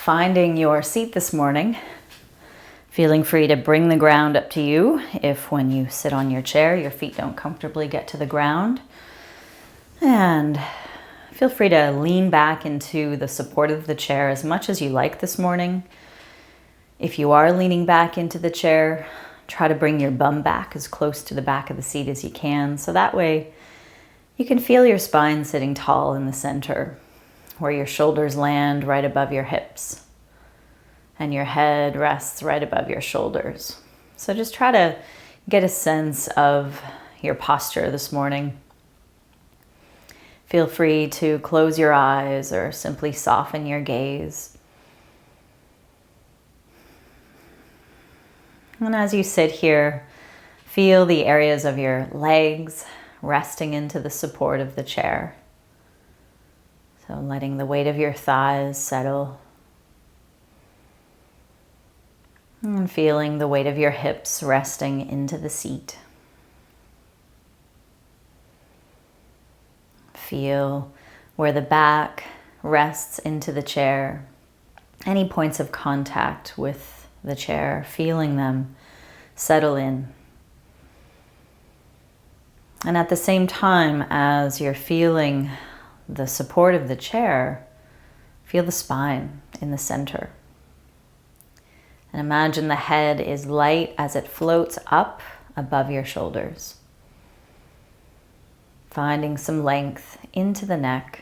finding your seat this morning. Feeling free to bring the ground up to you if when you sit on your chair, your feet don't comfortably get to the ground. And feel free to lean back into the support of the chair as much as you like this morning. If you are leaning back into the chair, try to bring your bum back as close to the back of the seat as you can. So that way you can feel your spine sitting tall in the center, where your shoulders land right above your hips and your head rests right above your shoulders. So just try to get a sense of your posture this morning. Feel free to close your eyes or simply soften your gaze. And as you sit here, feel the areas of your legs resting into the support of the chair. So letting the weight of your thighs settle. And feeling the weight of your hips resting into the seat. Feel where the back rests into the chair. Any points of contact with the chair, feeling them settle in. And at the same time as you're feeling the support of the chair, feel the spine in the center. And imagine the head is light as it floats up above your shoulders. Finding some length into the neck.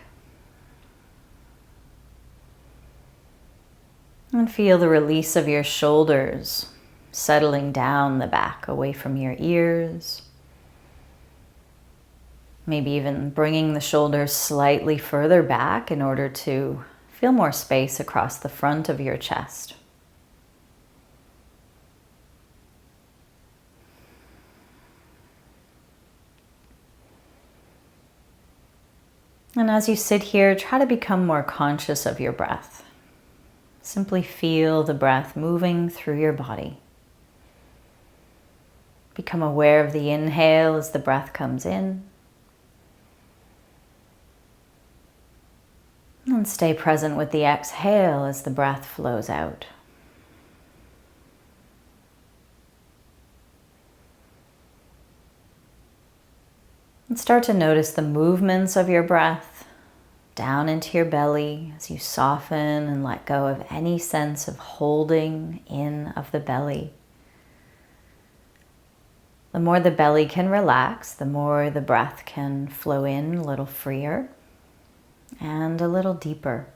And feel the release of your shoulders settling down the back away from your ears. Maybe even bringing the shoulders slightly further back in order to feel more space across the front of your chest. And as you sit here, try to become more conscious of your breath. Simply feel the breath moving through your body. Become aware of the inhale as the breath comes in. And stay present with the exhale as the breath flows out. And start to notice the movements of your breath down into your belly as you soften and let go of any sense of holding in of the belly. The more the belly can relax, the more the breath can flow in a little freer and a little deeper.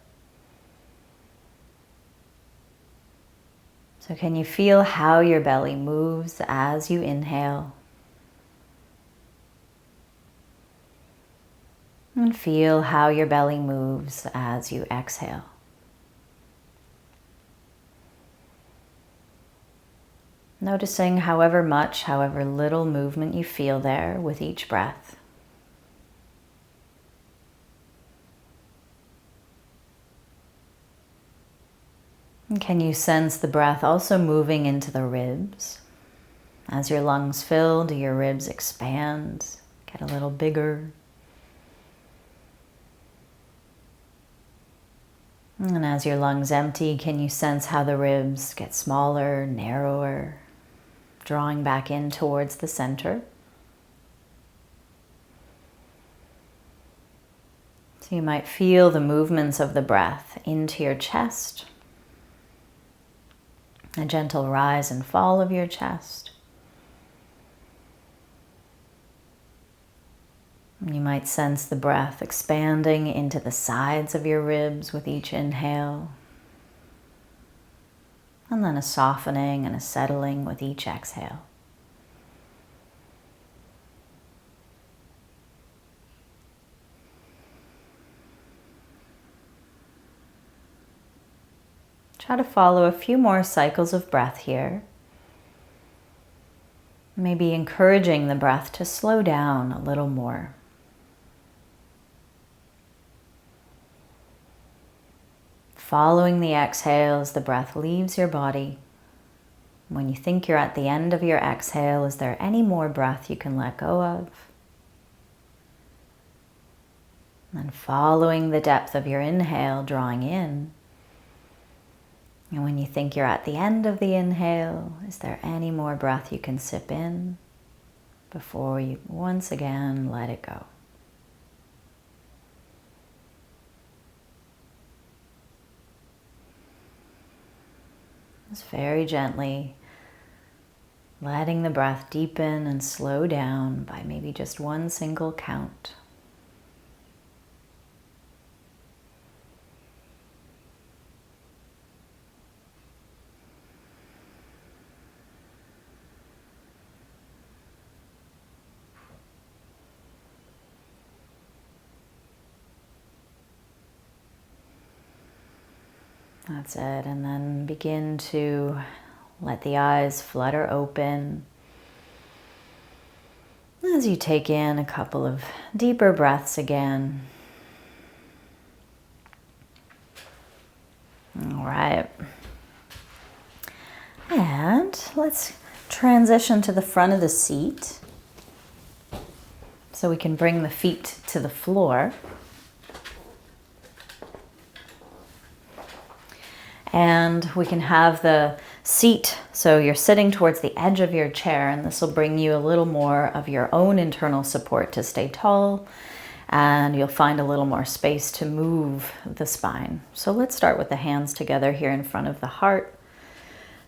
So can you feel how your belly moves as you inhale? And feel how your belly moves as you exhale. Noticing however much, however little movement you feel there with each breath. And can you sense the breath also moving into the ribs? As your lungs fill, do your ribs expand, get a little bigger? And as your lungs empty, can you sense how the ribs get smaller, narrower, drawing back in towards the center? So you might feel the movements of the breath into your chest, a gentle rise and fall of your chest. You might sense the breath expanding into the sides of your ribs with each inhale, and then a softening and a settling with each exhale. Try to follow a few more cycles of breath here. Maybe encouraging the breath to slow down a little more. Following the exhale as the breath leaves your body. When you think you're at the end of your exhale, is there any more breath you can let go of? And following the depth of your inhale, drawing in. And when you think you're at the end of the inhale, is there any more breath you can sip in before you once again let it go? Just very gently letting the breath deepen and slow down by maybe just one single count. That's it. And then begin to let the eyes flutter open as you take in a couple of deeper breaths again. All right. And let's transition to the front of the seat so we can bring the feet to the floor. And we can have the seat, so you're sitting towards the edge of your chair, and this will bring you a little more of your own internal support to stay tall, and you'll find a little more space to move the spine. So let's start with the hands together here in front of the heart.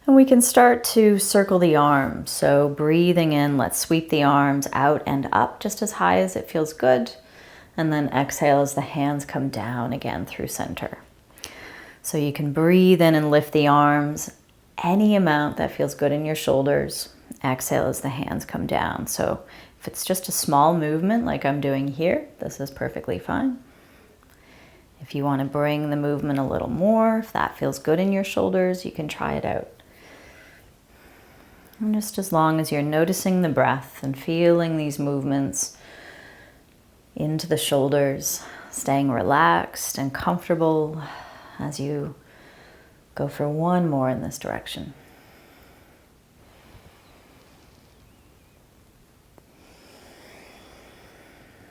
And we can start to circle the arms. So breathing in, let's sweep the arms out and up just as high as it feels good. And then exhale as the hands come down again through center. So you can breathe in and lift the arms any amount that feels good in your shoulders. Exhale as the hands come down. So if it's just a small movement like I'm doing here, this is perfectly fine. If you want to bring the movement a little more, if that feels good in your shoulders, you can try it out. And just as long as you're noticing the breath and feeling these movements into the shoulders, staying relaxed and comfortable as you go for one more in this direction.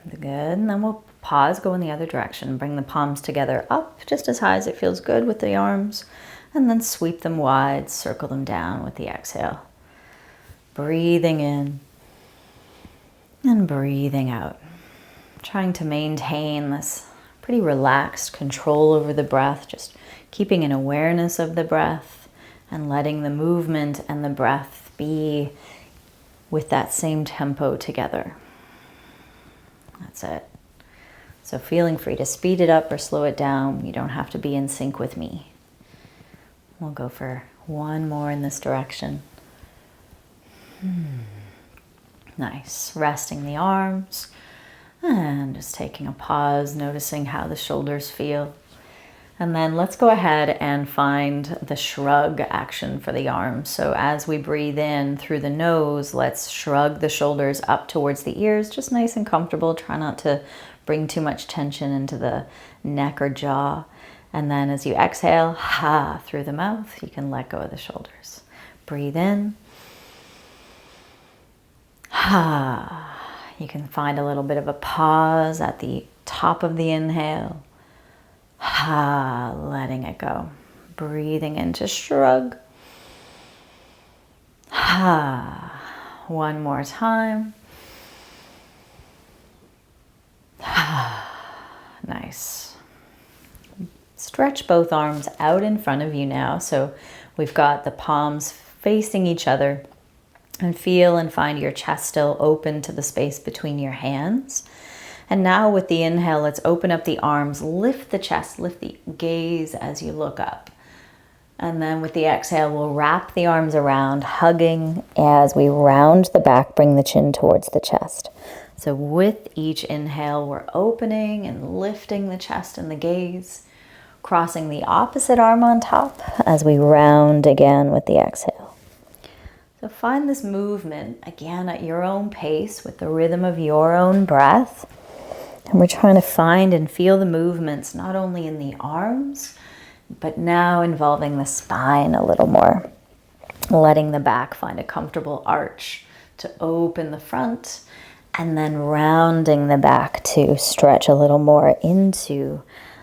Good, and then we'll pause, go in the other direction. Bring the palms together up just as high as it feels good with the arms, and then sweep them wide, circle them down with the exhale. Breathing in and breathing out. Trying to maintain this pretty relaxed control over the breath, just keeping an awareness of the breath and letting the movement and the breath be with that same tempo together. That's it. So feeling free to speed it up or slow it down. You don't have to be in sync with me. We'll go for one more in this direction. Nice. Resting the arms. And just taking a pause, noticing how the shoulders feel. And then let's go ahead and find the shrug action for the arms. So as we breathe in through the nose, let's shrug the shoulders up towards the ears, just nice and comfortable. Try not to bring too much tension into the neck or jaw. And then as you exhale, ha, through the mouth, you can let go of the shoulders. Breathe in. Ha. You can find a little bit of a pause at the top of the inhale. Ha, letting it go. Breathing in to shrug. Ha. One more time. Ha. Nice. Stretch both arms out in front of you now. So we've got the palms facing each other. And feel and find your chest still open to the space between your hands. And now with the inhale, let's open up the arms, lift the chest, lift the gaze as you look up. And then with the exhale, we'll wrap the arms around, hugging as we round the back, bring the chin towards the chest. So with each inhale, we're opening and lifting the chest and the gaze, crossing the opposite arm on top as we round again with the exhale. So find this movement, again, at your own pace with the rhythm of your own breath. And we're trying to find and feel the movements, not only in the arms, but now involving the spine a little more. Letting the back find a comfortable arch to open the front, and then rounding the back to stretch a little more into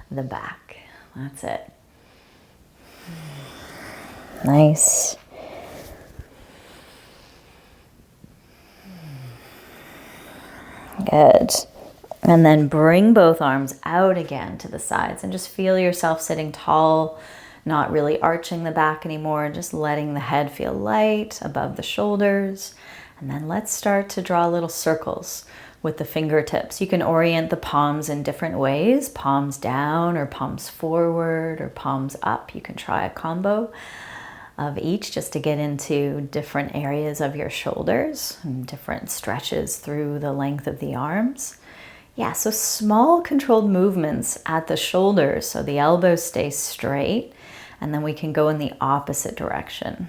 the back. That's it. Nice. Good. And then bring both arms out again to the sides and just feel yourself sitting tall, not really arching the back anymore, just letting the head feel light above the shoulders. And then let's start to draw little circles with the fingertips. You can orient the palms in different ways, palms down or palms forward or palms up. You can try a combo of each just to get into different areas of your shoulders and different stretches through the length of the arms. Yeah, so small controlled movements at the shoulders so the elbows stay straight, and then we can go in the opposite direction.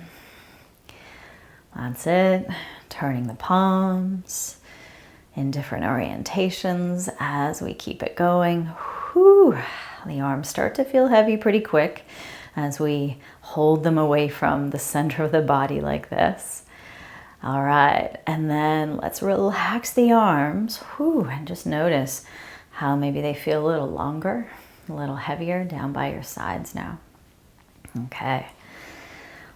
That's it. Turning the palms in different orientations as we keep it going. Whew. The arms start to feel heavy pretty quick as we hold them away from the center of the body like this. All right, and then let's relax the arms. Whew, and just notice how maybe they feel a little longer, a little heavier down by your sides now. Okay,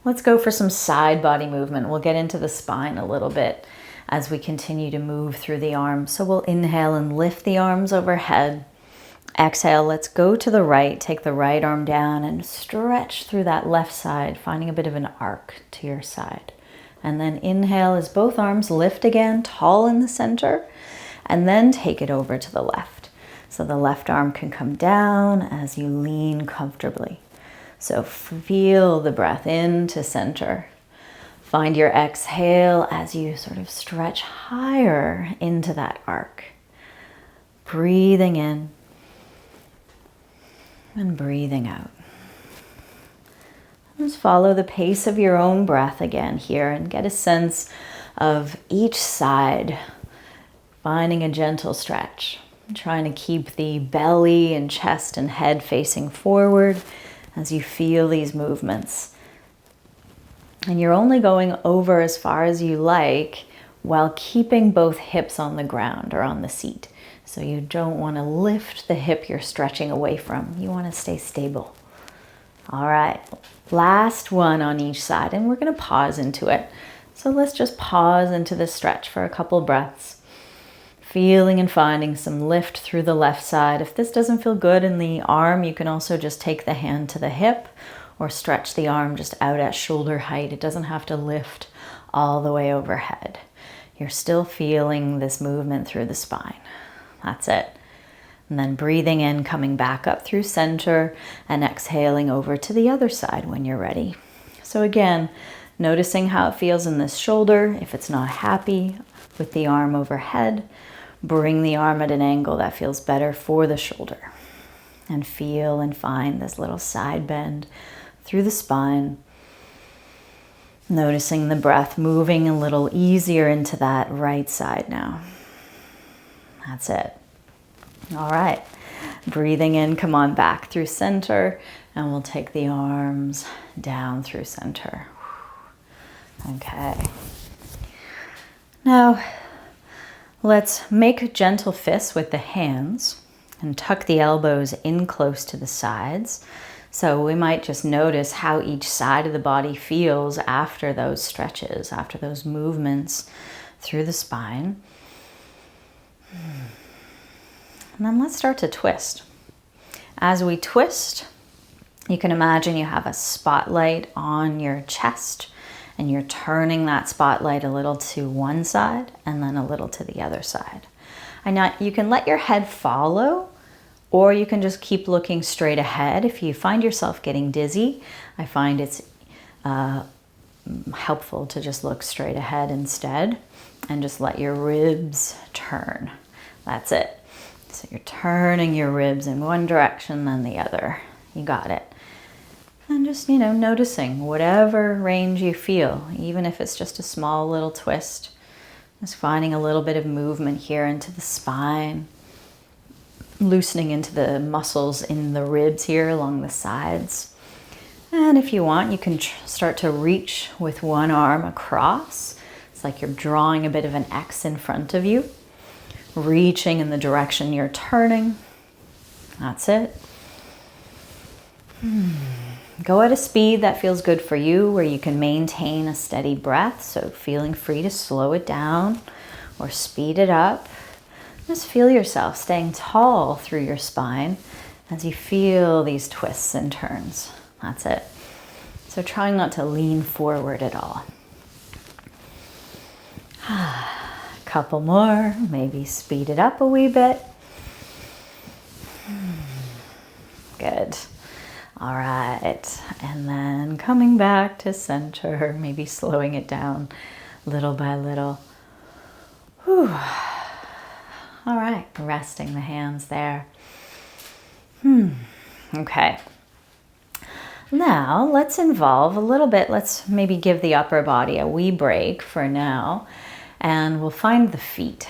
let's go for some side body movement. We'll get into the spine a little bit as we continue to move through the arms. So we'll inhale and lift the arms overhead. Exhale, let's go to the right. Take the right arm down and stretch through that left side, finding a bit of an arc to your side. And then inhale as both arms lift again, tall in the center, and then take it over to the left. So the left arm can come down as you lean comfortably. So feel the breath into center. Find your exhale as you sort of stretch higher into that arc. Breathing in and breathing out. Just follow the pace of your own breath again here and get a sense of each side, finding a gentle stretch. Trying to keep the belly and chest and head facing forward as you feel these movements. And you're only going over as far as you like while keeping both hips on the ground or on the seat. So you don't want to lift the hip you're stretching away from. You want to stay stable. All right, last one on each side, and we're going to pause into it. So let's just pause into the stretch for a couple breaths. Feeling and finding some lift through the left side. If this doesn't feel good in the arm, you can also just take the hand to the hip or stretch the arm just out at shoulder height. It doesn't have to lift all the way overhead. You're still feeling this movement through the spine. That's it. And then breathing in, coming back up through center and exhaling over to the other side when you're ready. So again, noticing how it feels in this shoulder. If it's not happy with the arm overhead, bring the arm at an angle that feels better for the shoulder. And feel and find this little side bend through the spine. Noticing the breath moving a little easier into that right side now. That's it. All right, breathing in, come on back through center, and we'll take the arms down through center. Okay. Now, let's make gentle fists with the hands and tuck the elbows in close to the sides. So we might just notice how each side of the body feels after those stretches, after those movements through the spine. And then let's start to twist. As we twist, you can imagine you have a spotlight on your chest and you're turning that spotlight a little to one side and then a little to the other side. And now you can let your head follow, or you can just keep looking straight ahead. If you find yourself getting dizzy, I find it's helpful to just look straight ahead instead and just let your ribs turn. That's it. So you're turning your ribs in one direction, then the other. You got it. And just, noticing whatever range you feel, even if it's just a small little twist. Just finding a little bit of movement here into the spine. Loosening into the muscles in the ribs here along the sides. And if you want, you can start to reach with one arm across. It's like you're drawing a bit of an X in front of you. Reaching in the direction you're turning. That's it. go at a speed that feels good for you, where you can maintain a steady breath. So feeling free to slow it down or speed it up. Just feel yourself staying tall through your spine as you feel these twists and turns. That's it. So trying not to lean forward at all. Couple more, maybe speed it up a wee bit. Good. All right, and then coming back to center, maybe slowing it down little by little. Whew. All right, resting the hands there. Okay. Now let's involve a little bit, let's maybe give the upper body a wee break for now, and we'll find the feet.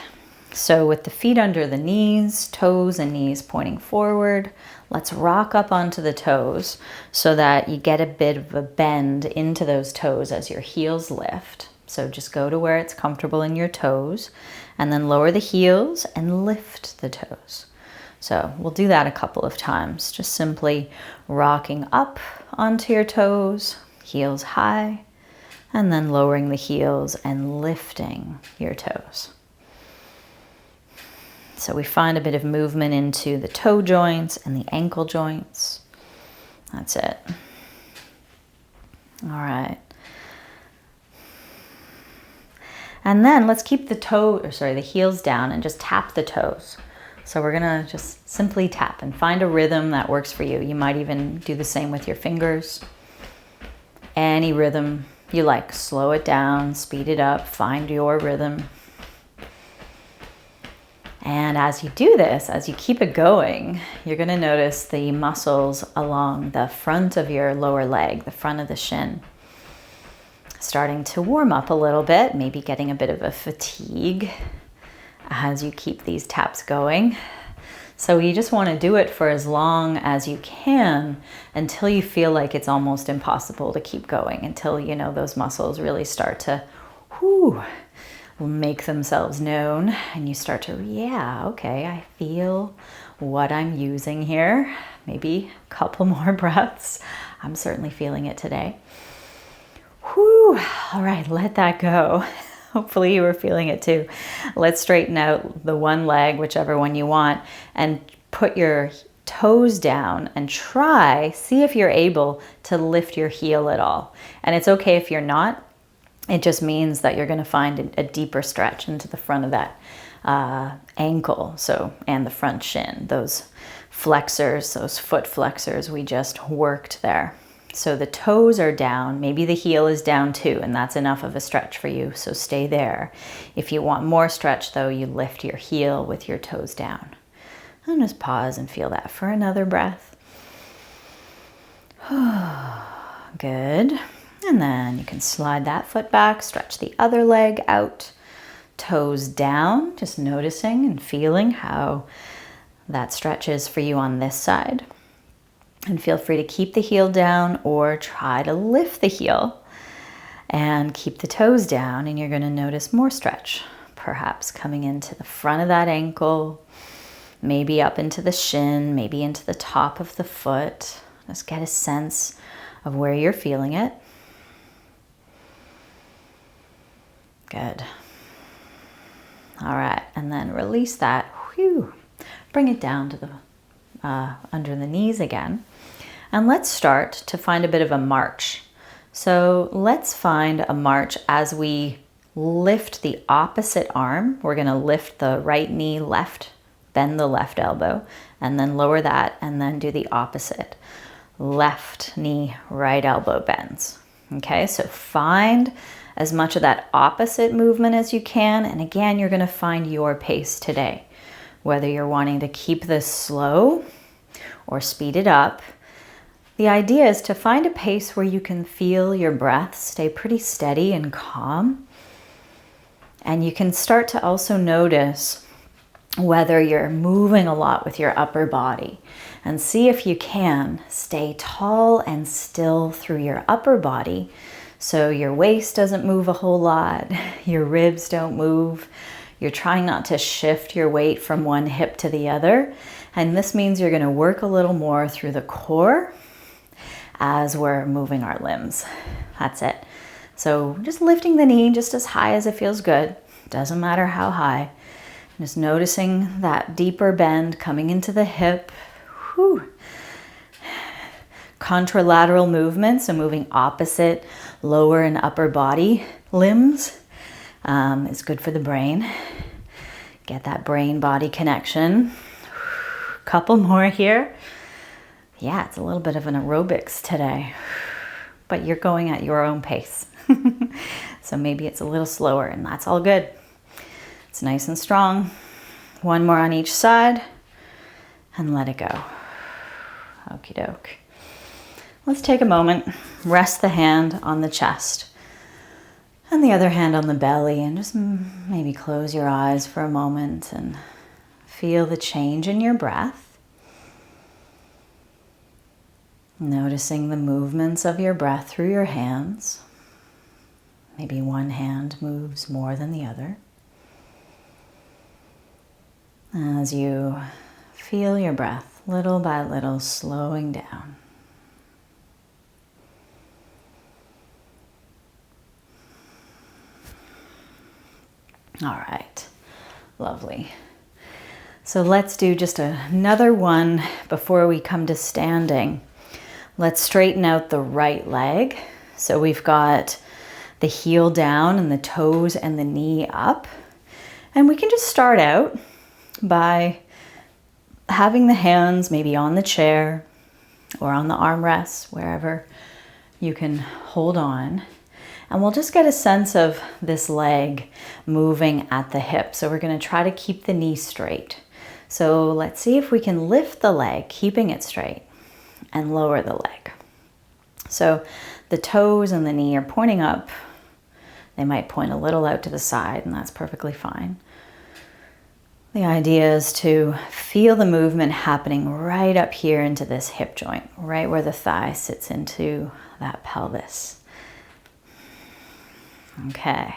So with the feet under the knees, toes and knees pointing forward, let's rock up onto the toes so that you get a bit of a bend into those toes as your heels lift. So just go to where it's comfortable in your toes and then lower the heels and lift the toes. So we'll do that a couple of times, just simply rocking up onto your toes, heels high, and then lowering the heels and lifting your toes. So we find a bit of movement into the toe joints and the ankle joints. That's it. All right. And then let's keep the heels down and just tap the toes. So we're gonna just simply tap and find a rhythm that works for you. You might even do the same with your fingers. Any rhythm you like. Slow it down, speed it up, find your rhythm. And as you do this, as you keep it going, you're gonna notice the muscles along the front of your lower leg, the front of the shin, starting to warm up a little bit, maybe getting a bit of a fatigue as you keep these taps going. So you just want to do it for as long as you can until you feel like it's almost impossible to keep going, until you know those muscles really start to make themselves known and you start to, yeah, okay, I feel what I'm using here. Maybe a couple more breaths. I'm certainly feeling it today. Whew. All right, let that go. Hopefully you were feeling it too. Let's straighten out the one leg, whichever one you want, and put your toes down and see if you're able to lift your heel at all. And it's okay if you're not. It just means that you're going to find a deeper stretch into the front of that ankle, and the front shin, those flexors, those foot flexors we just worked there. So the toes are down, maybe the heel is down too, and that's enough of a stretch for you, so stay there. If you want more stretch though, you lift your heel with your toes down. And just pause and feel that for another breath. Good. And then you can slide that foot back, stretch the other leg out, toes down, just noticing and feeling how that stretch is for you on this side. And feel free to keep the heel down or try to lift the heel and keep the toes down, and you're going to notice more stretch, perhaps coming into the front of that ankle, maybe up into the shin, maybe into the top of the foot. Just get a sense of where you're feeling it. Good. All right, and then release that. Whew. Bring it down to the under the knees again. And let's start to find a bit of a march. So let's find a march as we lift the opposite arm. We're going to lift the right knee left, bend the left elbow, and then lower that, and then do the opposite. Left knee, right elbow bends. Okay, so find as much of that opposite movement as you can. And again, you're going to find your pace today, whether you're wanting to keep this slow or speed it up. The idea is to find a pace where you can feel your breath stay pretty steady and calm. And you can start to also notice whether you're moving a lot with your upper body, and see if you can stay tall and still through your upper body. So your waist doesn't move a whole lot, your ribs don't move. You're trying not to shift your weight from one hip to the other. And this means you're going to work a little more through the core as we're moving our limbs. That's it. So just lifting the knee just as high as it feels good. Doesn't matter how high. Just noticing that deeper bend coming into the hip. Whew. Contralateral movement, so moving opposite lower and upper body limbs is good for the brain. Get that brain-body connection. Couple more here. Yeah, it's a little bit of an aerobics today, but you're going at your own pace. So maybe it's a little slower, and that's all good. It's nice and strong. One more on each side, and let it go. Okie doke. Let's take a moment, rest the hand on the chest and the other hand on the belly, and just maybe close your eyes for a moment and feel the change in your breath. Noticing the movements of your breath through your hands. Maybe one hand moves more than the other. As you feel your breath little by little slowing down. All right, lovely. So let's do just another one before we come to standing. Let's straighten out the right leg. So we've got the heel down and the toes and the knee up. And we can just start out by having the hands maybe on the chair or on the armrests, wherever you can hold on. And we'll just get a sense of this leg moving at the hip. So we're going to try to keep the knee straight. So let's see if we can lift the leg, keeping it straight, and lower the leg. So the toes and the knee are pointing up. They might point a little out to the side, and that's perfectly fine. The idea is to feel the movement happening right up here into this hip joint, right where the thigh sits into that pelvis. Okay.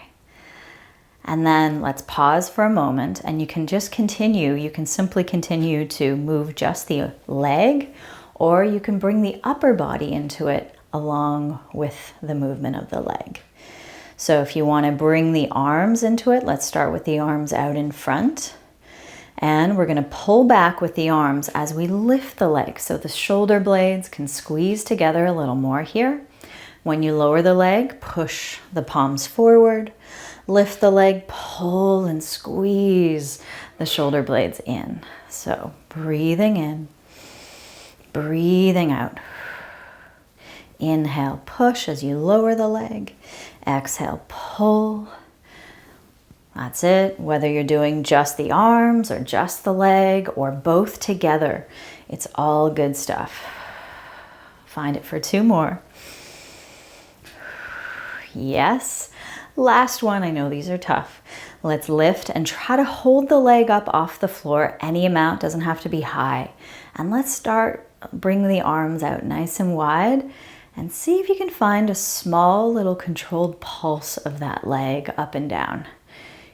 And then let's pause for a moment, and you can just continue. You can simply continue to move just the leg, or you can bring the upper body into it along with the movement of the leg. So if you want to bring the arms into it, let's start with the arms out in front. And we're going to pull back with the arms as we lift the leg. So the shoulder blades can squeeze together a little more here. When you lower the leg, push the palms forward. Lift the leg, pull and squeeze the shoulder blades in. So breathing in, breathing out. Inhale, push as you lower the leg. Exhale, pull. That's it. Whether you're doing just the arms or just the leg or both together, it's all good stuff. Find it for two more. Yes. Last one. I know these are tough. Let's lift and try to hold the leg up off the floor. Any amount, doesn't have to be high. And let's start bringing the arms out nice and wide and see if you can find a small little controlled pulse of that leg up and down.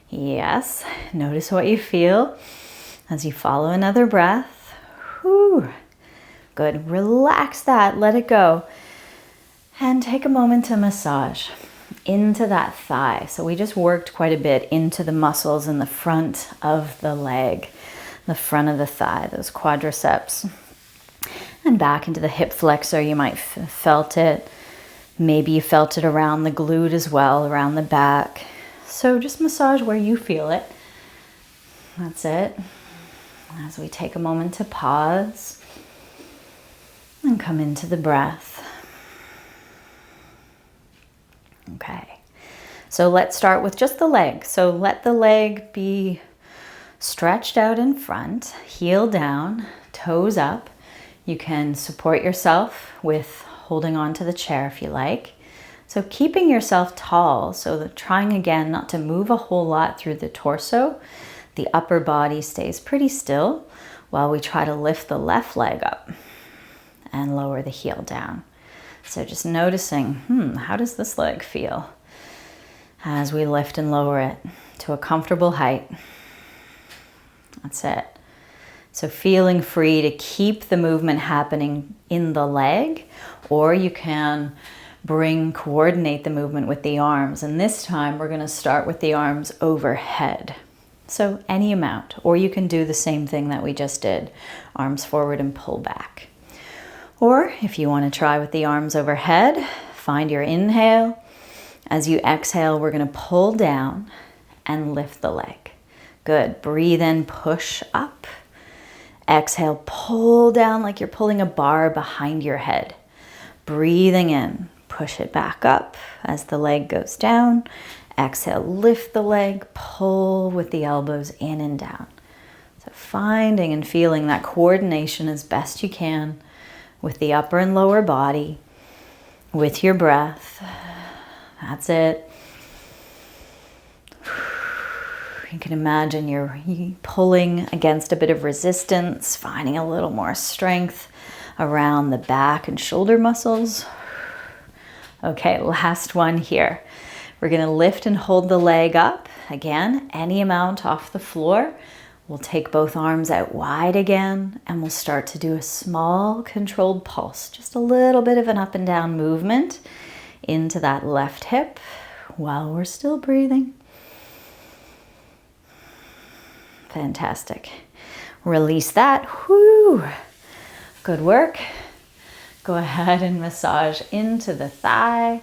Yes. Notice what you feel as you follow another breath. Whew. Good. Relax that. Let it go. And take a moment to massage into that thigh. So we just worked quite a bit into the muscles in the front of the leg, the front of the thigh, those quadriceps. And back into the hip flexor. You might have felt it. Maybe you felt it around the glute as well, around the back. So just massage where you feel it. That's it. As we take a moment to pause and come into the breath. Okay, so let's start with just the leg. So let the leg be stretched out in front, heel down, toes up. You can support yourself with holding on to the chair if you like. So keeping yourself tall, so trying again not to move a whole lot through the torso. The upper body stays pretty still while we try to lift the left leg up and lower the heel down. So just noticing, how does this leg feel as we lift and lower it to a comfortable height? That's it. So feeling free to keep the movement happening in the leg, or you can coordinate the movement with the arms. And this time we're going to start with the arms overhead. So any amount, or you can do the same thing that we just did, arms forward and pull back. Or if you want to try with the arms overhead, find your inhale. As you exhale, we're going to pull down and lift the leg. Good. Breathe in, push up. Exhale, pull down like you're pulling a bar behind your head. Breathing in, push it back up as the leg goes down. Exhale, lift the leg, pull with the elbows in and down. So finding and feeling that coordination as best you can with the upper and lower body, with your breath. That's it. You can imagine you're pulling against a bit of resistance, finding a little more strength around the back and shoulder muscles. Okay, last one here. We're going to lift and hold the leg up. Again, any amount off the floor. We'll take both arms out wide again, and we'll start to do a small controlled pulse. Just a little bit of an up and down movement into that left hip while we're still breathing. Fantastic. Release that. Whoo! Good work. Go ahead and massage into the thigh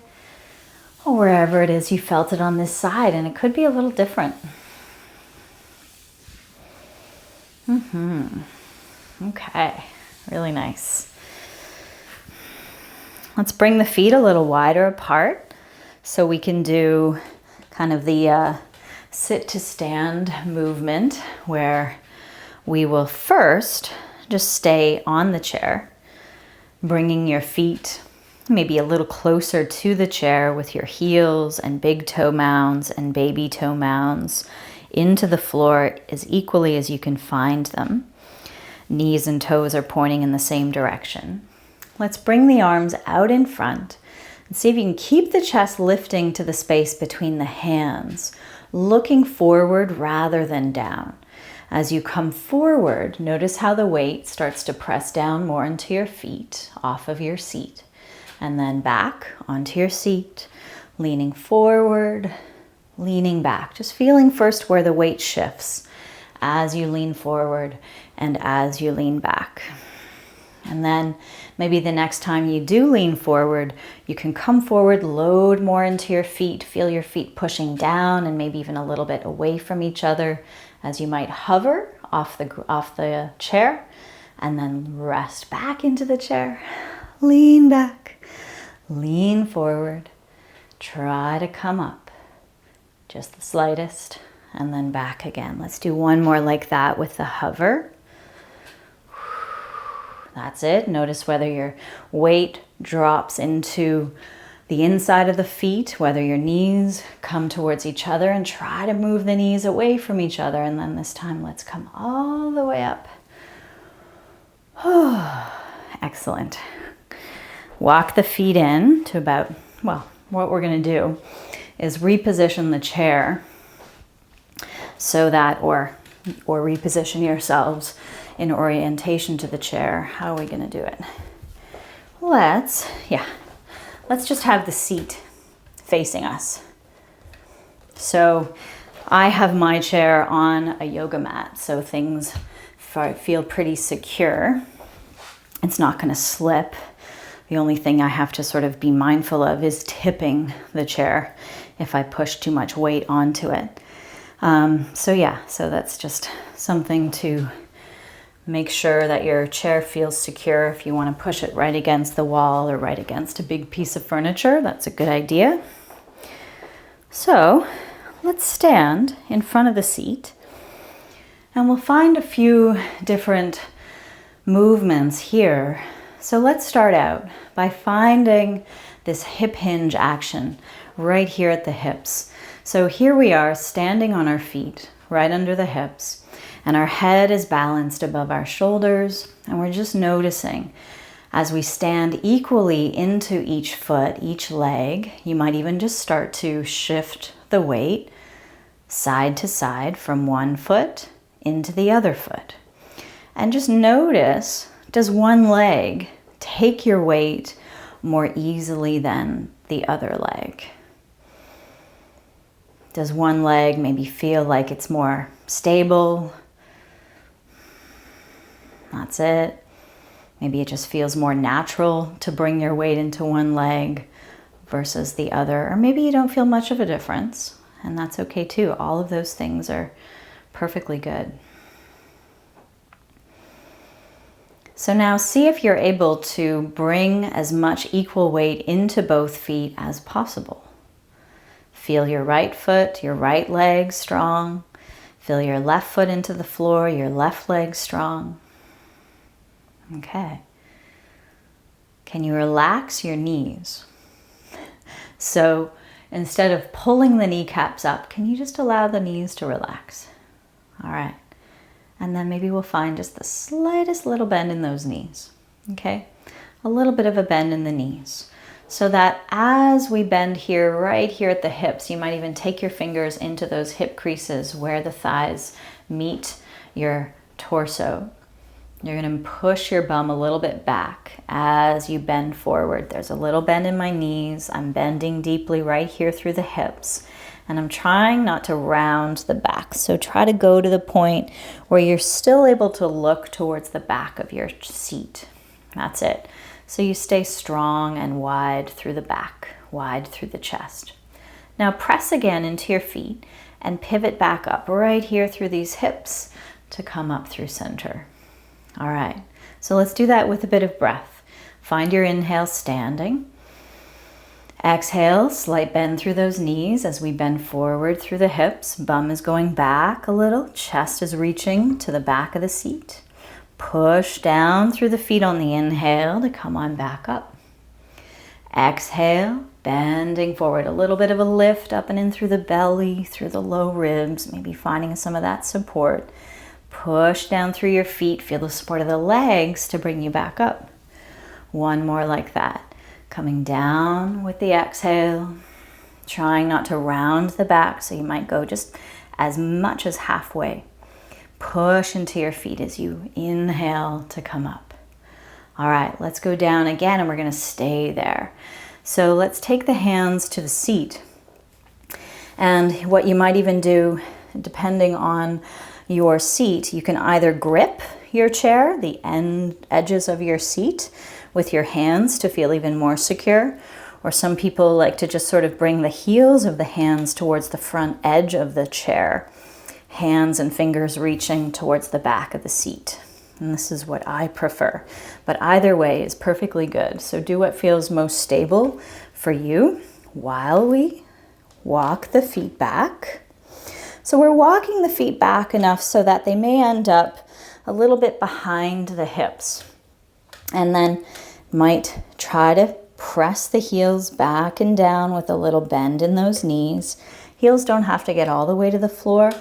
or wherever it is you felt it on this side, and it could be a little different. Okay, really nice. Let's bring the feet a little wider apart so we can do kind of the sit to stand movement, where we will first just stay on the chair, bringing your feet maybe a little closer to the chair with your heels and big toe mounds and baby toe mounds into the floor as equally as you can find them. Knees and toes are pointing in the same direction. Let's bring the arms out in front and see if you can keep the chest lifting to the space between the hands, looking forward rather than down. As you come forward, notice how the weight starts to press down more into your feet, off of your seat, and then back onto your seat, leaning forward, leaning back. Just feeling first where the weight shifts as you lean forward and as you lean back. And then maybe the next time you do lean forward, you can come forward, load more into your feet, feel your feet pushing down and maybe even a little bit away from each other as you might hover off the chair, and then rest back into the chair. Lean back, lean forward, try to come up, just the slightest, and then back again. Let's do one more like that with the hover. That's it. Notice whether your weight drops into the inside of the feet, whether your knees come towards each other, and try to move the knees away from each other. And then this time, let's come all the way up. Excellent. Walk the feet in to about, well, what we're going to do is reposition the chair so that, or reposition yourselves in orientation to the chair. How are we going to do it? Let's just have the seat facing us. So I have my chair on a yoga mat, so things feel pretty secure. It's not going to slip. The only thing I have to sort of be mindful of is tipping the chair if I push too much weight onto it. So that's just something to make sure that your chair feels secure. If you want to push it right against the wall or right against a big piece of furniture, that's a good idea. So let's stand in front of the seat, and we'll find a few different movements here. So let's start out by finding this hip hinge action right here at the hips. So here we are standing on our feet right under the hips, and our head is balanced above our shoulders, and we're just noticing as we stand equally into each foot, each leg. You might even just start to shift the weight side to side from one foot into the other foot. And just notice, does one leg take your weight more easily than the other leg? Does one leg maybe feel like it's more stable? That's it. Maybe it just feels more natural to bring your weight into one leg versus the other. Or maybe you don't feel much of a difference, and that's okay too. All of those things are perfectly good. So now see if you're able to bring as much equal weight into both feet as possible. Feel your right foot, your right leg strong. Feel your left foot into the floor, your left leg strong. Okay. Can you relax your knees? So instead of pulling the kneecaps up, can you just allow the knees to relax? All right. And then maybe we'll find just the slightest little bend in those knees. Okay? A little bit of a bend in the knees. So that as we bend here, right here at the hips, you might even take your fingers into those hip creases where the thighs meet your torso. You're going to push your bum a little bit back as you bend forward. There's a little bend in my knees. I'm bending deeply right here through the hips. And I'm trying not to round the back. So try to go to the point where you're still able to look towards the back of your seat. That's it. So you stay strong and wide through the back, wide through the chest. Now press again into your feet and pivot back up right here through these hips to come up through center. All right, so let's do that with a bit of breath. Find your inhale standing. Exhale, slight bend through those knees as we bend forward through the hips. Bum is going back a little, chest is reaching to the back of the seat. Push down through the feet on the inhale to come on back up. Exhale, bending forward, a little bit of a lift up and in through the belly, through the low ribs, maybe finding some of that support. Push down through your feet, feel the support of the legs to bring you back up. One more like that. Coming down with the exhale, trying not to round the back, so you might go just as much as halfway. Push into your feet as you inhale to come up. All right, let's go down again and we're going to stay there. So let's take the hands to the seat. And what you might even do, depending on your seat, you can either grip your chair, the edges of your seat, with your hands to feel even more secure. Or some people like to just sort of bring the heels of the hands towards the front edge of the chair. Hands and fingers reaching towards the back of the seat. And this is what I prefer. But either way is perfectly good. So do what feels most stable for you while we walk the feet back. So we're walking the feet back enough so that they may end up a little bit behind the hips. And then might try to press the heels back and down with a little bend in those knees. Heels don't have to get all the way to the floor.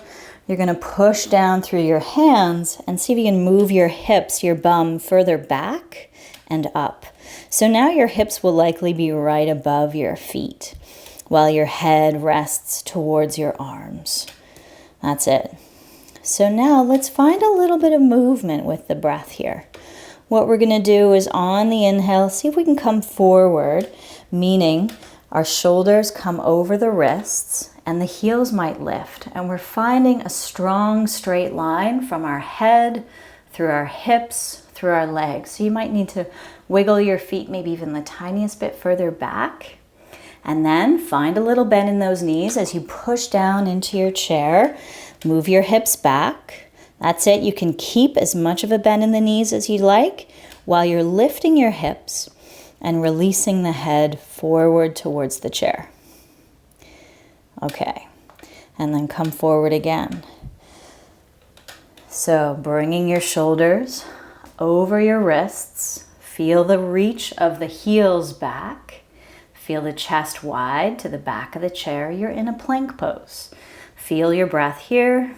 You're going to push down through your hands and see if you can move your hips, your bum further back and up. So now your hips will likely be right above your feet while your head rests towards your arms. That's it. So now let's find a little bit of movement with the breath here. What we're going to do is on the inhale, see if we can come forward, meaning our shoulders come over the wrists and the heels might lift. And we're finding a strong straight line from our head, through our hips, through our legs. So you might need to wiggle your feet maybe even the tiniest bit further back. And then find a little bend in those knees as you push down into your chair. Move your hips back. That's it. You can keep as much of a bend in the knees as you like while you're lifting your hips and releasing the head forward towards the chair. Okay, and then come forward again. So bringing your shoulders over your wrists, feel the reach of the heels back, feel the chest wide to the back of the chair. You're in a plank pose. Feel your breath here.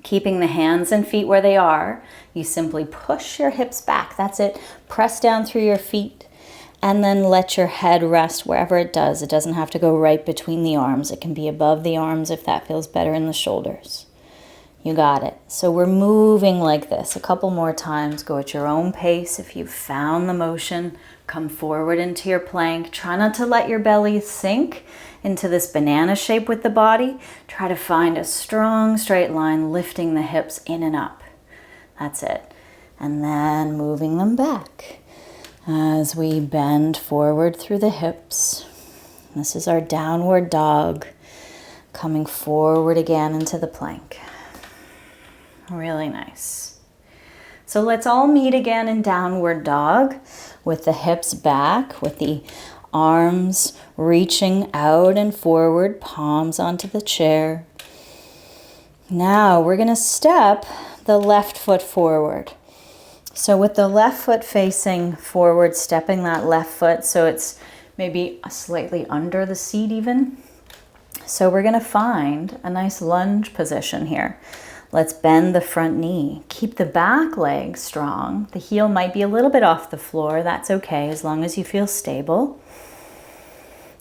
Keeping the hands and feet where they are, you simply push your hips back. That's it. Press down through your feet. And then let your head rest wherever it does. It doesn't have to go right between the arms. It can be above the arms if that feels better in the shoulders. You got it. So we're moving like this a couple more times. Go at your own pace. If you've found the motion, come forward into your plank. Try not to let your belly sink into this banana shape with the body. Try to find a strong straight line, lifting the hips in and up. That's it. And then moving them back as we bend forward through the hips. This is our downward dog, coming forward again into the plank. Really nice. So let's all meet again in downward dog with the hips back, with the arms reaching out and forward, palms onto the chair. Now we're going to step the left foot forward. So with the left foot facing forward, stepping that left foot so it's maybe slightly under the seat even. So we're going to find a nice lunge position here. Let's bend the front knee. Keep the back leg strong. The heel might be a little bit off the floor. That's okay as long as you feel stable.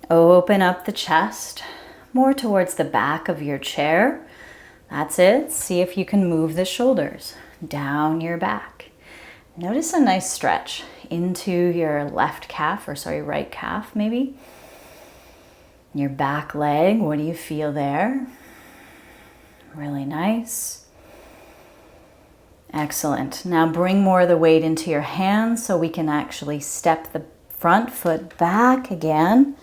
Open up the chest more towards the back of your chair. That's it. See if you can move the shoulders down your back. Notice a nice stretch into your left calf, or sorry, right calf maybe. Your back leg, what do you feel there? Really nice. Excellent. Now bring more of the weight into your hands so we can actually step the front foot back again,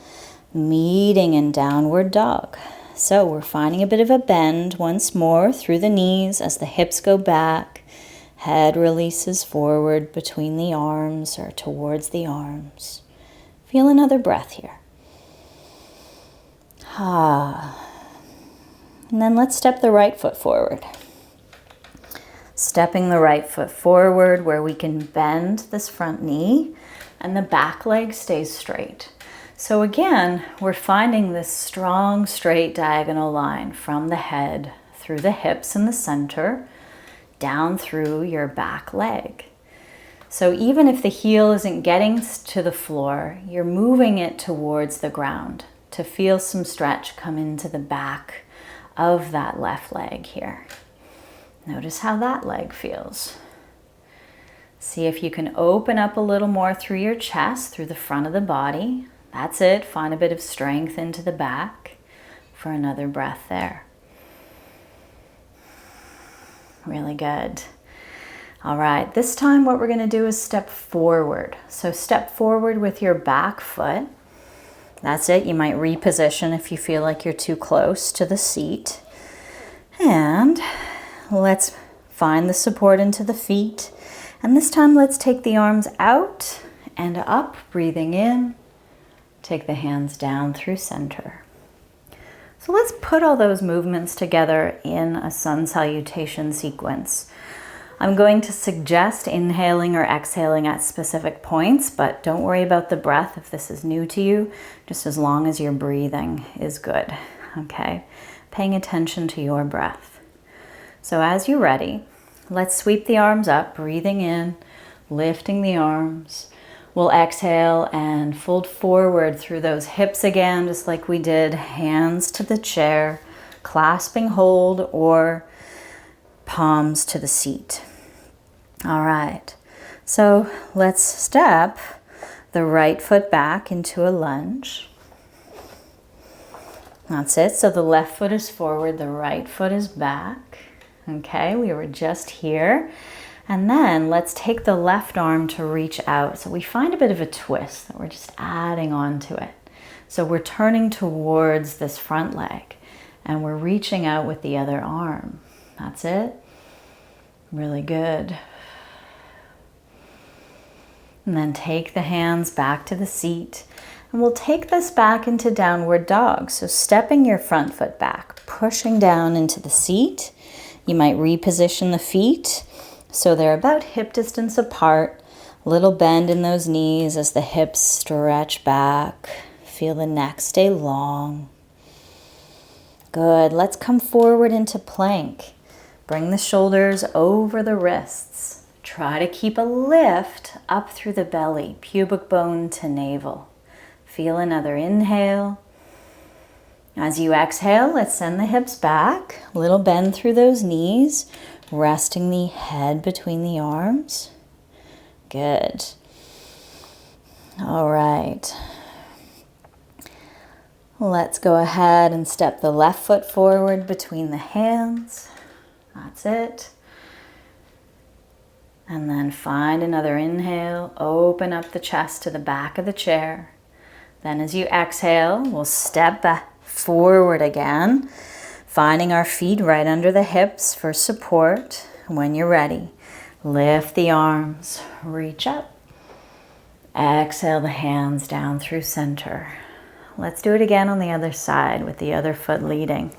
meeting in downward dog. So we're finding a bit of a bend once more through the knees as the hips go back. Head releases forward between the arms or towards the arms. Feel another breath here. And then let's step the right foot forward. Stepping the right foot forward where we can bend this front knee and the back leg stays straight. So again, we're finding this strong, straight diagonal line from the head through the hips in the center, down through your back leg. So even if the heel isn't getting to the floor, you're moving it towards the ground to feel some stretch come into the back of that left leg here. Notice how that leg feels. See if you can open up a little more through your chest, through the front of the body. That's it. Find a bit of strength into the back for another breath there. Really good. All right, this time what we're going to do is step forward. So step forward with your back foot. That's it. You might reposition if you feel like you're too close to the seat. And let's find the support into the feet. And this time let's take the arms out and up, breathing in. Take the hands down through center. So let's put all those movements together in a sun salutation sequence. I'm going to suggest inhaling or exhaling at specific points, but don't worry about the breath if this is new to you, just as long as your breathing is good, okay? Paying attention to your breath. So as you're ready, let's sweep the arms up, breathing in, lifting the arms. We'll exhale and fold forward through those hips again, just like we did. Hands to the chair, clasping hold, or palms to the seat. All right, so let's step the right foot back into a lunge. That's it. So the left foot is forward, the right foot is back. Okay, we were just here. And then let's take the left arm to reach out. So we find a bit of a twist that we're just adding on to it. So we're turning towards this front leg and we're reaching out with the other arm. That's it. Really good. And then take the hands back to the seat. And we'll take this back into downward dog. So stepping your front foot back, pushing down into the seat. You might reposition the feet so they're about hip distance apart. Little bend in those knees as the hips stretch back. Feel the neck stay long. Good. Let's come forward into plank. Bring the shoulders over the wrists. Try to keep a lift up through the belly, pubic bone to navel. Feel another inhale As you exhale, let's send the hips back. A little bend through those knees, resting the head between the arms. Good. All right. Let's go ahead and step the left foot forward between the hands. That's it. And then find another inhale. Open up the chest to the back of the chair. Then as you exhale, we'll step back forward again, finding our feet right under the hips for support. When you're ready, lift the arms, reach up. Exhale the hands down through center. Let's do it again on the other side with the other foot leading.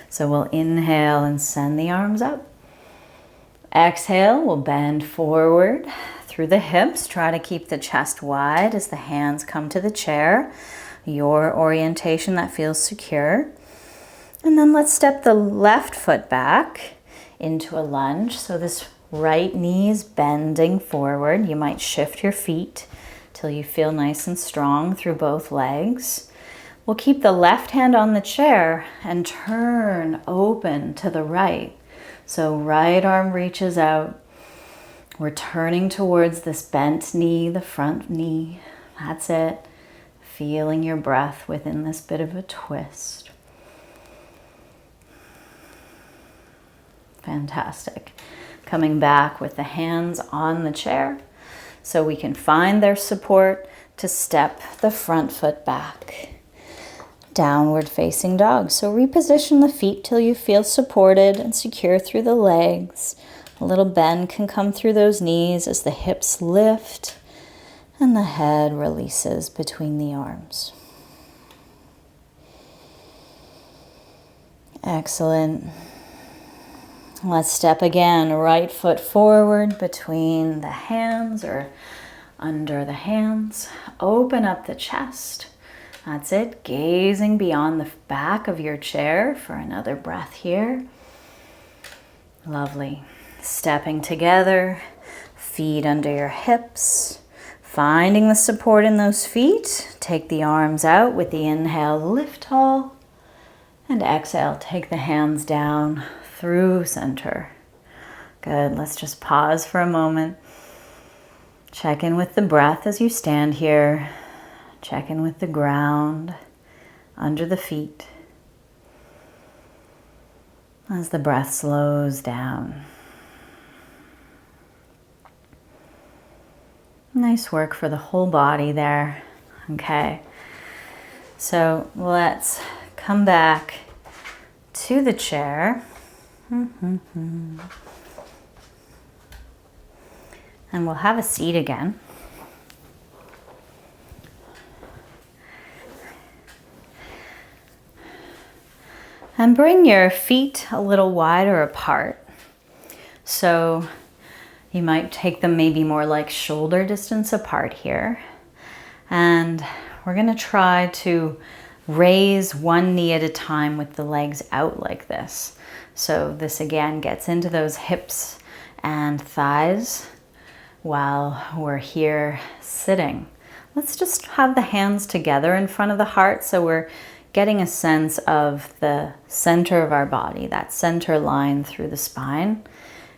So we'll inhale and send the arms up. Exhale, we'll bend forward through the hips. Try to keep the chest wide as the hands come to the chair. Your orientation that feels secure. And then let's step the left foot back into a lunge. So this right knee is bending forward. You might shift your feet till you feel nice and strong through both legs. We'll keep the left hand on the chair and turn open to the right. So right arm reaches out. We're turning towards this bent knee, the front knee. That's it. Feeling your breath within this bit of a twist. Fantastic. Coming back with the hands on the chair so we can find their support to step the front foot back. Downward facing dog. So reposition the feet till you feel supported and secure through the legs. A little bend can come through those knees as the hips lift and the head releases between the arms. Excellent. Let's step again, right foot forward between the hands or under the hands. Open up the chest. That's it, gazing beyond the back of your chair for another breath here. Lovely. Stepping together, feet under your hips, finding the support in those feet. Take the arms out with the inhale, lift tall, and exhale, take the hands down through center. Good, let's just pause for a moment. Check in with the breath as you stand here. Check in with the ground under the feet as the breath slows down. Nice work for the whole body there. Okay, so let's come back to the chair. And we'll have a seat again. And bring your feet a little wider apart. So you might take them maybe more like shoulder distance apart here. And we're going to try to raise one knee at a time with the legs out like this. So this again gets into those hips and thighs while we're here sitting. Let's just have the hands together in front of the heart so we're getting a sense of the center of our body, that center line through the spine.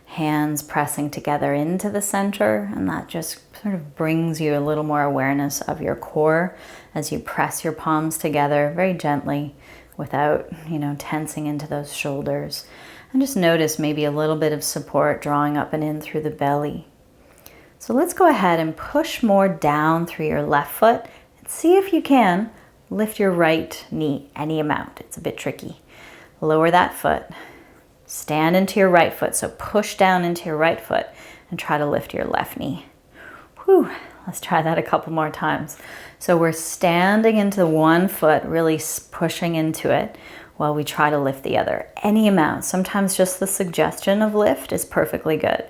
Hands pressing together into the center, and that just sort of brings you a little more awareness of your core as you press your palms together very gently without, tensing into those shoulders. And just notice maybe a little bit of support drawing up and in through the belly. So let's go ahead and push more down through your left foot and see if you can lift your right knee any amount. It's a bit tricky. Lower that foot. Stand into your right foot. So push down into your right foot and try to lift your left knee. Whew. Let's try that a couple more times. So we're standing into one foot, really pushing into it while we try to lift the other. Any amount. Sometimes just the suggestion of lift is perfectly good.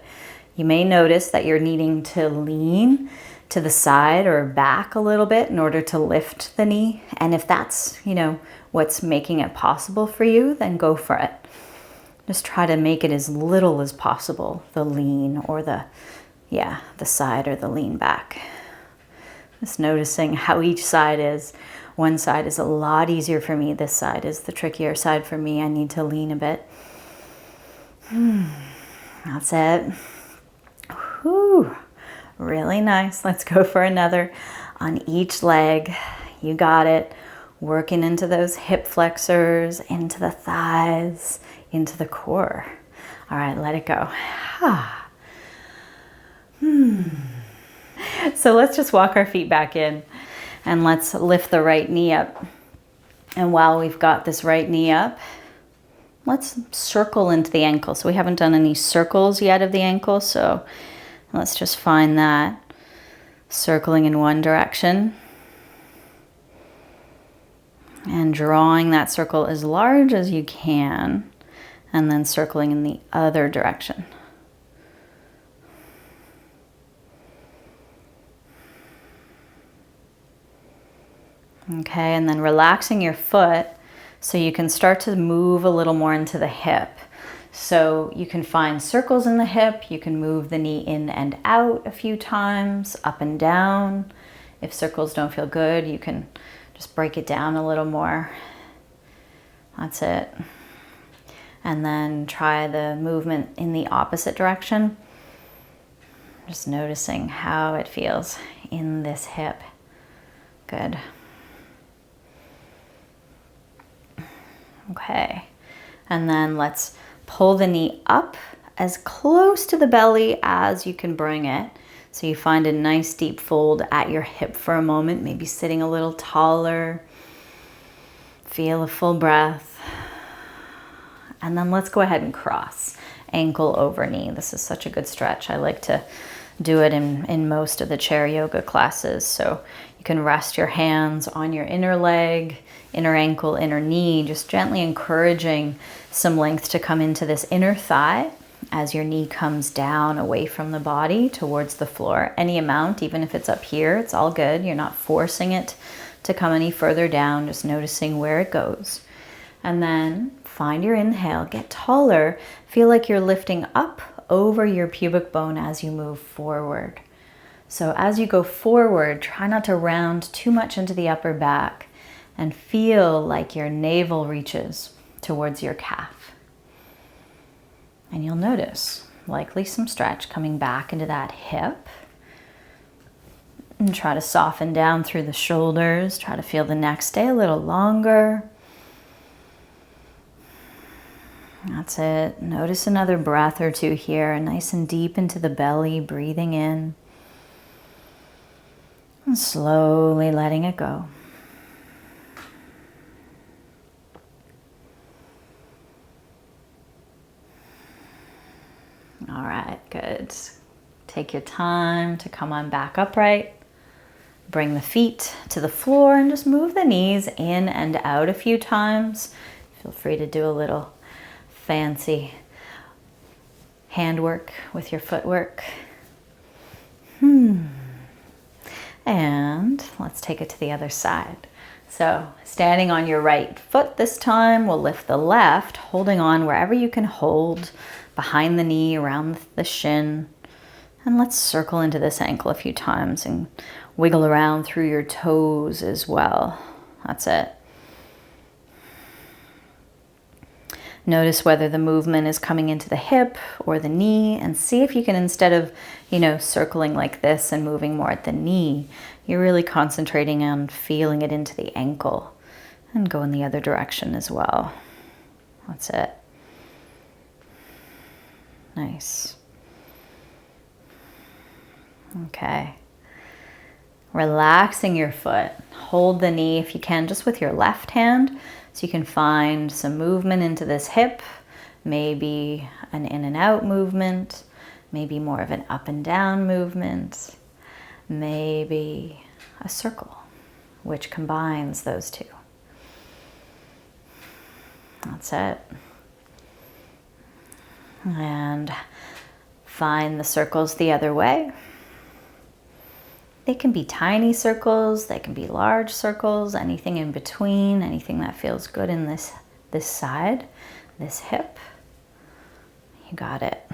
You may notice that you're needing to lean to the side or back a little bit in order to lift the knee. And if that's, what's making it possible for you, then go for it. Just try to make it as little as possible, the lean or the side or the lean back. Just noticing how each side is One side is a lot easier for me. This side is the trickier side for me. I need to lean a bit. That's it. Whew. Really nice. Let's go for another on each leg. You got it. Working into those hip flexors, into the thighs, into the core. All right, let it go. So let's just walk our feet back in and let's lift the right knee up. And while we've got this right knee up, let's circle into the ankle. So we haven't done any circles yet of the ankle, so let's just find that. Circling in one direction and drawing that circle as large as you can, and then circling in the other direction. Okay, and then relaxing your foot so you can start to move a little more into the hip. So you can find circles in the hip, you can move the knee in and out a few times, up and down. If circles don't feel good, you can just break it down a little more. That's it. And then try the movement in the opposite direction. Just noticing how it feels in this hip. Good. Okay. And then let's pull the knee up as close to the belly as you can bring it. So you find a nice deep fold at your hip for a moment, maybe sitting a little taller. Feel a full breath. And then let's go ahead and cross ankle over knee. This is such a good stretch. I like to do it in most of the chair yoga classes. So you can rest your hands on your inner leg, inner ankle, inner knee, just gently encouraging some length to come into this inner thigh as your knee comes down away from the body towards the floor. Any amount, even if it's up here, it's all good. You're not forcing it to come any further down, just noticing where it goes. And then find your inhale, get taller, feel like you're lifting up over your pubic bone as you move forward. So as you go forward, try not to round too much into the upper back and feel like your navel reaches towards your calf. And you'll notice likely some stretch coming back into that hip. And try to soften down through the shoulders. Try to feel the neck stay a little longer. That's it. Notice another breath or two here, nice and deep into the belly, breathing in. And slowly letting it go. All right, good. Take your time to come on back upright. Bring the feet to the floor and just move the knees in and out a few times. Feel free to do a little fancy handwork with your footwork. And let's take it to the other side. So standing on your right foot this time, we'll lift the left, holding on wherever you can hold, behind the knee, around the shin. And let's circle into this ankle a few times and wiggle around through your toes as well. That's it. Notice whether the movement is coming into the hip or the knee, and see if you can, instead of, circling like this and moving more at the knee, you're really concentrating on feeling it into the ankle and go in the other direction as well. That's it. Nice. Okay. Relaxing your foot. Hold the knee if you can, just with your left hand. So you can find some movement into this hip, maybe an in and out movement, maybe more of an up and down movement, maybe a circle, which combines those two. That's it. And find the circles the other way. They can be tiny circles, they can be large circles, anything in between, anything that feels good in this side, this hip. You got it.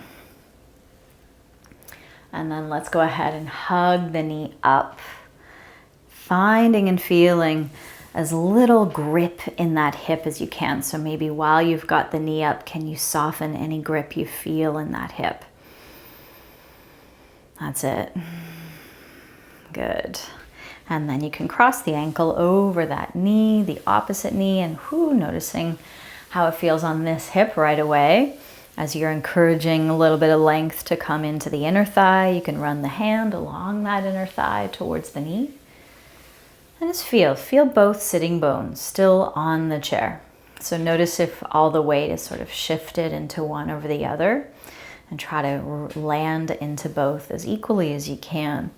And then let's go ahead and hug the knee up, finding and feeling as little grip in that hip as you can. So maybe while you've got the knee up, can you soften any grip you feel in that hip? That's it. Good. And then you can cross the ankle over that knee, the opposite knee, and noticing how it feels on this hip right away. As you're encouraging a little bit of length to come into the inner thigh, you can run the hand along that inner thigh towards the knee. And just feel both sitting bones still on the chair. So notice if all the weight is sort of shifted into one over the other, and try to land into both as equally as you can,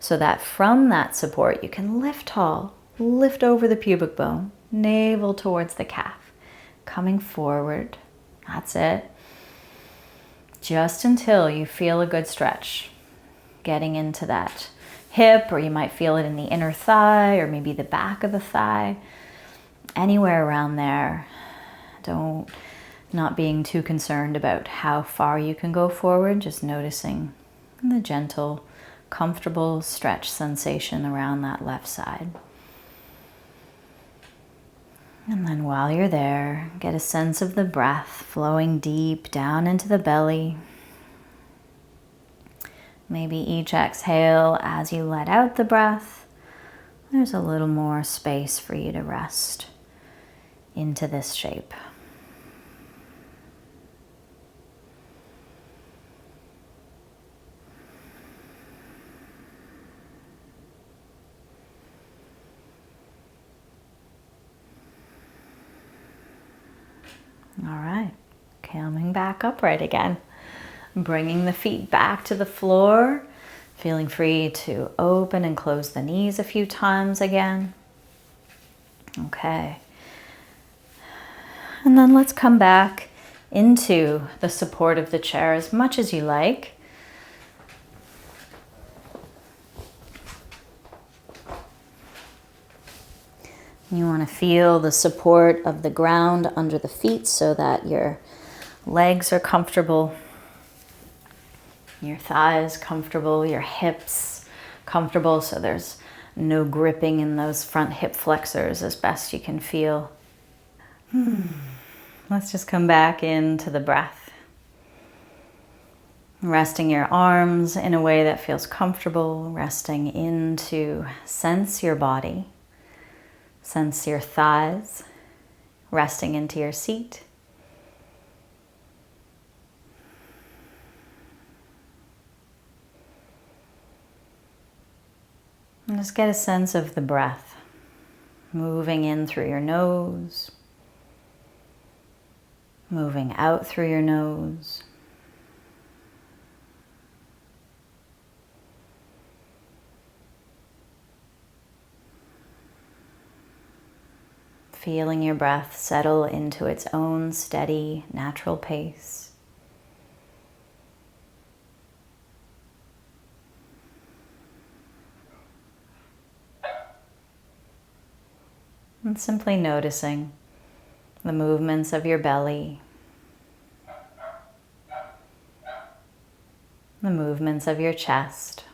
so that from that support you can lift tall, lift over the pubic bone, navel towards the calf, coming forward. That's it. Just until you feel a good stretch, getting into that hip, or you might feel it in the inner thigh, or maybe the back of the thigh, anywhere around there. Not being too concerned about how far you can go forward, just noticing the gentle, comfortable stretch sensation around that left side. And then while you're there, get a sense of the breath flowing deep down into the belly. Maybe each exhale, as you let out the breath, there's a little more space for you to rest into this shape. All right, coming back upright again. Bringing the feet back to the floor, feeling free to open and close the knees a few times again. Okay. And then let's come back into the support of the chair as much as you like. You want to feel the support of the ground under the feet so that your legs are comfortable, your thighs comfortable, your hips comfortable, so there's no gripping in those front hip flexors as best you can feel. Let's just come back into the breath. Resting your arms in a way that feels comfortable, resting into sense your body. Sense your thighs, resting into your seat. And just get a sense of the breath, moving in through your nose, moving out through your nose. Feeling your breath settle into its own steady, natural pace. And simply noticing the movements of your belly, the movements of your chest.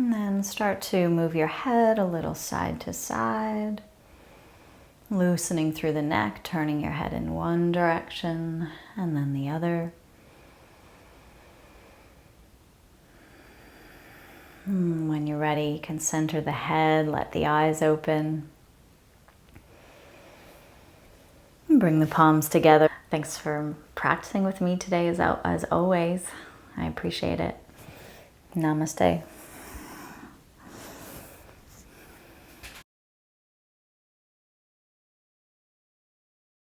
And then start to move your head a little side to side, loosening through the neck, turning your head in one direction and then the other. When you're ready, you can center the head, let the eyes open. And bring the palms together. Thanks for practicing with me today as always. I appreciate it. Namaste.